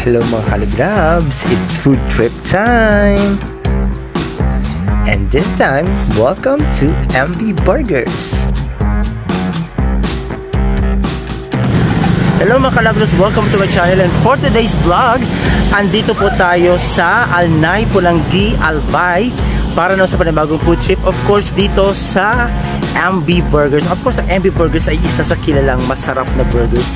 Hello mga Kalibrabs, it's food trip time! And this time, welcome to MB Burgers! Hello mga Kalibrabs, welcome to my channel, and for today's vlog, andito po tayo sa Alnay, Pulanggi, Albay para na sa panibagong food trip, of course dito sa MB Burgers. Of course, ang MB Burgers ay isa sa kilalang masarap na burgers.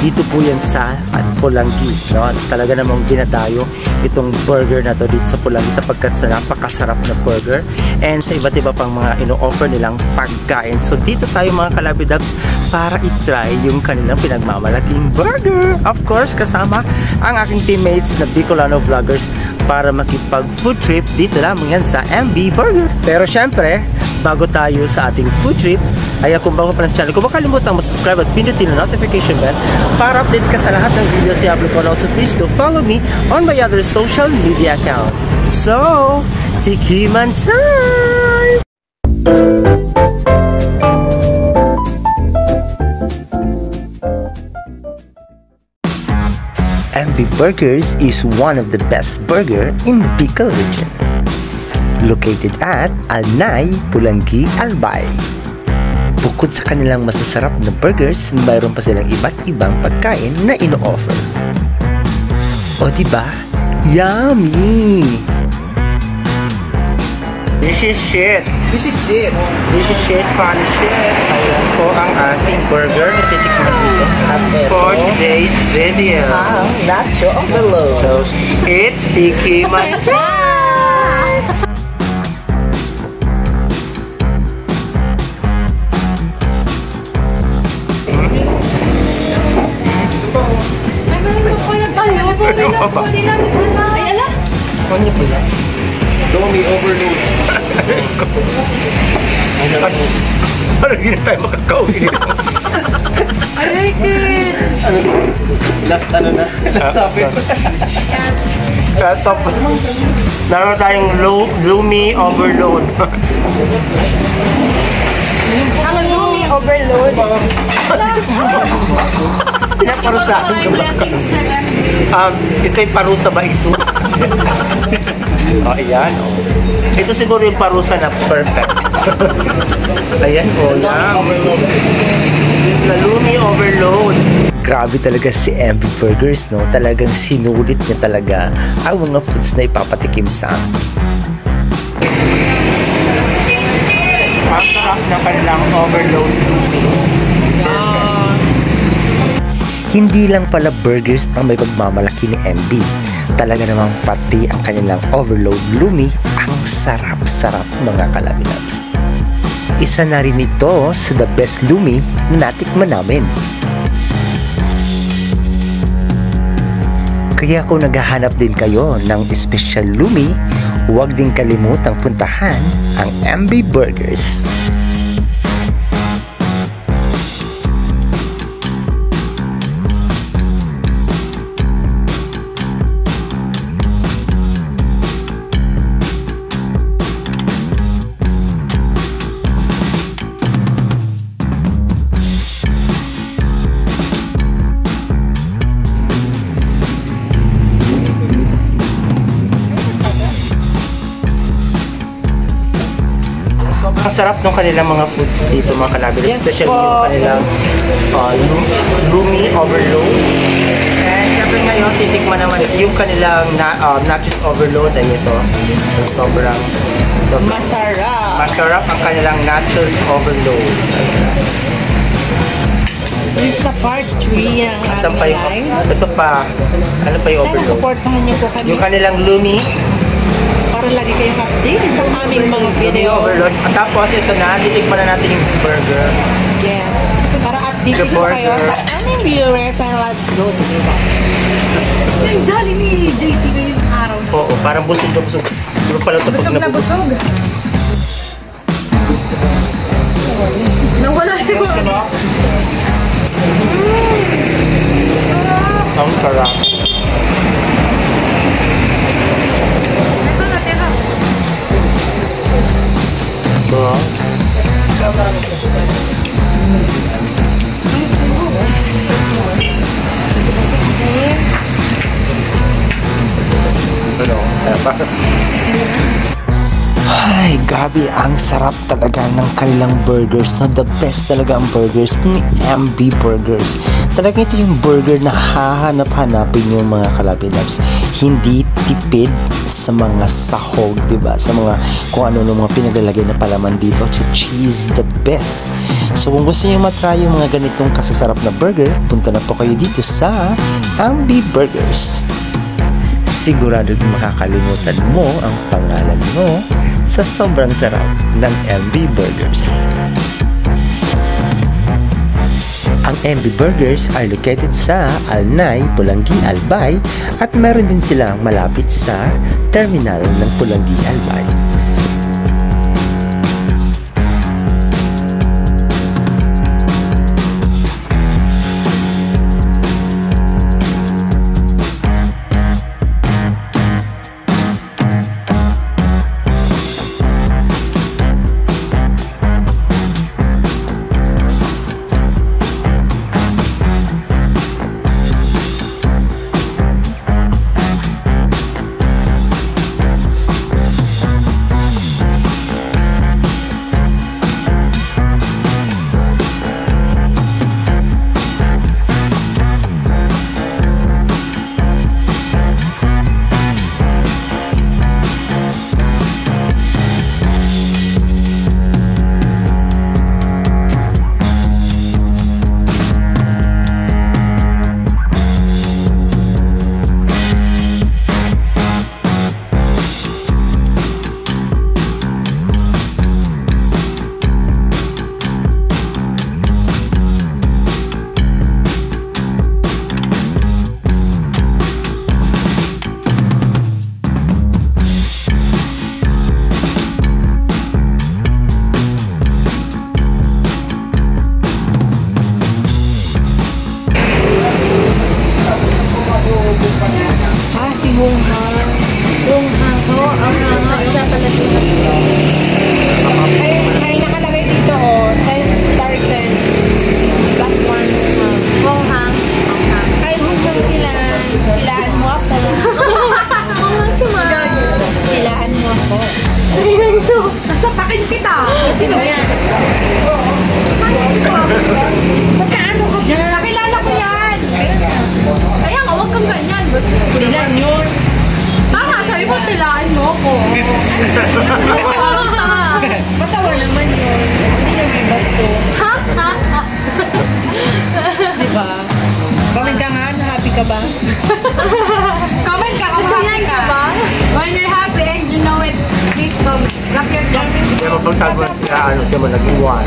Dito po yan sa Pulanggi, no? Talaga namang dinadayo itong burger na to dito sa Pulanggi sapagkat sa napakasarap na burger and sa iba't iba pang mga ino-offer nilang pagkain. So dito tayo mga Kalabidabs para i-try yung kanilang pinagmamalaking burger. Of course, kasama ang aking teammates na Bicolano Vloggers para makipag food trip dito lamang yan sa MB Burger. Pero syempre, bago tayo sa ating food trip, ay kung bago pa na sa channel, kung baka kalimutan mag-subscribe at pindutin ang notification bell para update ka sa lahat ng videos na i-upload ko. And also please do follow me on my other social media account. So, tikiman time! MB Burgers is one of the best burger in Bicol region. Located at Alnay, Pulanggi, Albay. Bukod sa kanilang masasarap na burgers, mayroon pa silang iba't ibang pagkain na ino-offer. O diba? Yummy! This is shit! This is shit! This is shit, fun shit! Ayan po ang ating burger na titikman dito for today's video. Nacho overload! So, it's tikiman time! Ay, ala! Ano po yan? Lomi overload. Parang hindi na tayo makakauwi. I like it! Last ano na? Last topic. Top. Naroon tayong Lomi overload. Ang Lomi overload? Pinaparusahan ka ba? Ito yung parusa ba ito? Ayan, ito siguro yung parusa na perfect. Ayan, this na Lomi overload. Grabe talaga si MB Burgers, no? Talagang sinulit niya talaga ang mga foods na ipapatikim sa amin. Ang sarap na kanilang overload Lomi. Hindi lang pala burgers ang may pagmamalaki ni MB. Talaga namang pati ang kanilang overload Lomi ang sarap-sarap mga Kalabinabs. Isa na rin ito sa the best Lomi na natikman namin. Kaya kung naghahanap din kayo ng special Lomi, huwag din kalimutang puntahan ang MB Burgers. Ang sarap ng kanilang mga foods dito mga Kalabid, especially yung kanilang Lomi overload. And syempre ngayon titikman naman yung kanilang nachos overload ay ito. Sobrang masarap ang kanilang nachos overload. This is the part 3 ng Asan pa yung, ito pa, ano pa yung Sana overload? supportahan niyo po kami Yung kanilang Lomi para lagi kayong updated sa aming mga video. overload. At tapos ito na, titikman na natin yung burger. Yes. Para updated The po kayo burger. sa aming viewers, and let's go to the box. Yung jolly ni JC ngayong araw na. Oo, parang busog na busog. Pero pala tapos Busog na busog. Nawala yung Ang sarap. ito na, tira. Ay, grabe, ang sarap talaga ng kanilang burgers, no? The best talaga ang burgers ni MB Burgers. Talaga ito yung burger na hahanap-hanapin yung mga kalabinabs. Hindi tipid sa mga sahog, diba? Sa mga kung ano mga pinaglalagay na palaman dito. Cheese, the best. So kung gusto niyo matry yung mga ganitong kasasarap na burger, punta na po kayo dito sa MB Burgers. Sigurado makakalimutan mo ang pangalan mo sa sobrang sarap ng MB Burgers. Ang MB Burgers are located sa Alnay, Pulangi, Albay at meron din silang malapit sa terminal ng Pulangi, Albay. Ay, nakalagay dito, oh. Star Sen. Plus one. Honghang. Ay, Honghang silaan. Silaan mo ako. Silaan mo ako. Nasapakin kita. Sino yan? Magkaano ka dyan? Nakilala ko yan. Kaya nga, huwag kang ganyan. Basta Ilan yun? tama, sabi mo, tilaan mo ako. Matawa naman yun. Hindi nyo gibasto. Diba? Comment ka nga, happy ka ba? Comment ka kung happy ka. When you're happy and you know it, please comment. Rock your comment. Kaya mapagsabi mo siya, siya mo nag-iwan.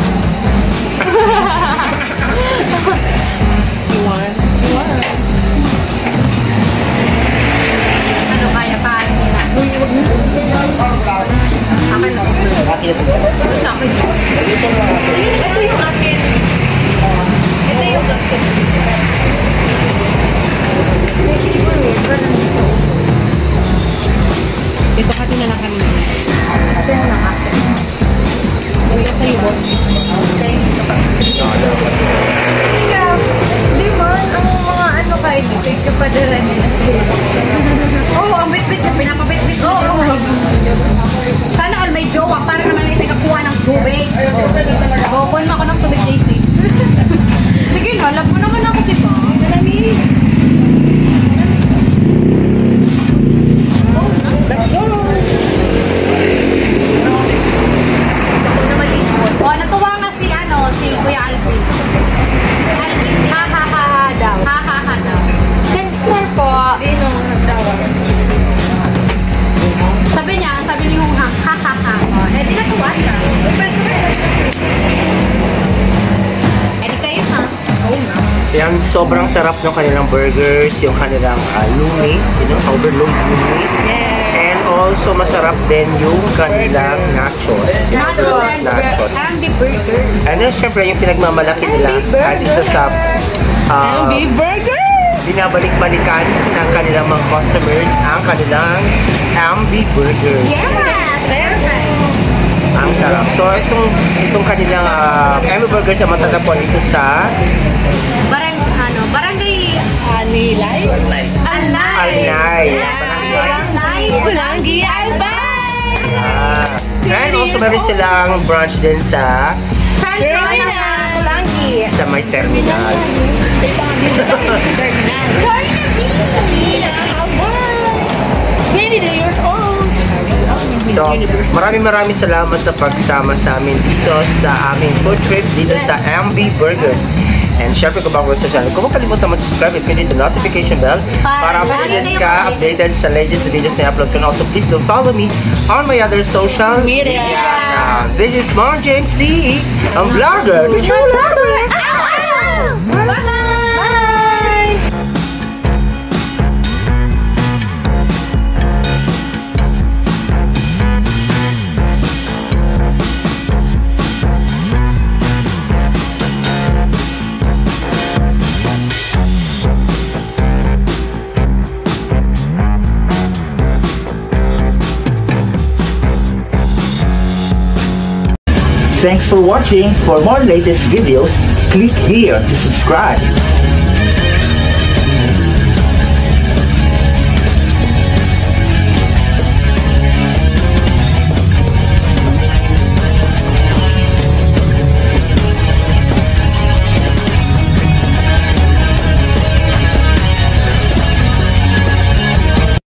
Iwan? Ano kaya pa nila? Akin na. Sa akin. Ito yung akin. Ito yung akin. Ito kasi na lang kanina. Ito na lang akin. Ito sa'yo mo. Di ba? Ang mga ano kayo dito, yung padala nila sila. Oo, ang bit-bit niya. Pinapabit-bit niya. Sana all may jowa para naman may tagakuha ng tubig. Gokon mo ako ng tubig, JC. Sige na, alam mo naman ako, diba? Malamig. Let's go! Ako na malipot. O, natuwa nga si Kuya Alvin. Si Alvin. Ha-ha-ha daw. Ha-ha-ha daw. Sensor po. Sino nagdawa? Sabi ni Honghang, ha-ha-ha. O, eh, di natuwa siya. Eh, di kayo ha. Oo na. Yan, sobrang sarap ng kanilang burgers, yung kanilang lumi, overload lumi. And also, masarap din yung kanilang nachos. Nachos and the burger. And then, syempre, yung pinagmamalaki nila at isa sa MB Burger! binabalik-balikan ng kanilang mga customers ang kanilang MB Burgers. Yes! Perfect. Ang sarap. So, itong kanilang MB Burgers ang matatapon dito sa Barangay Alilay? Alnay. Alnay. Barangay Alnay. Pulangi. Also, meron silang branch din sa Langi. may terminal. Sorry na, Gina. 22 years old. So, maraming salamat sa pagsama sa amin dito sa aming food trip dito sa MB Burgers. And syempre kung bago sa channel, kung makalimutan mag-subscribe at pinito notification bell para updated sa latest videos na i-upload ko. And also, please do follow me on my other social media. This is Mom James Lee, ang vlogger. Bye-bye! Thanks for watching. For more latest videos, click here to subscribe.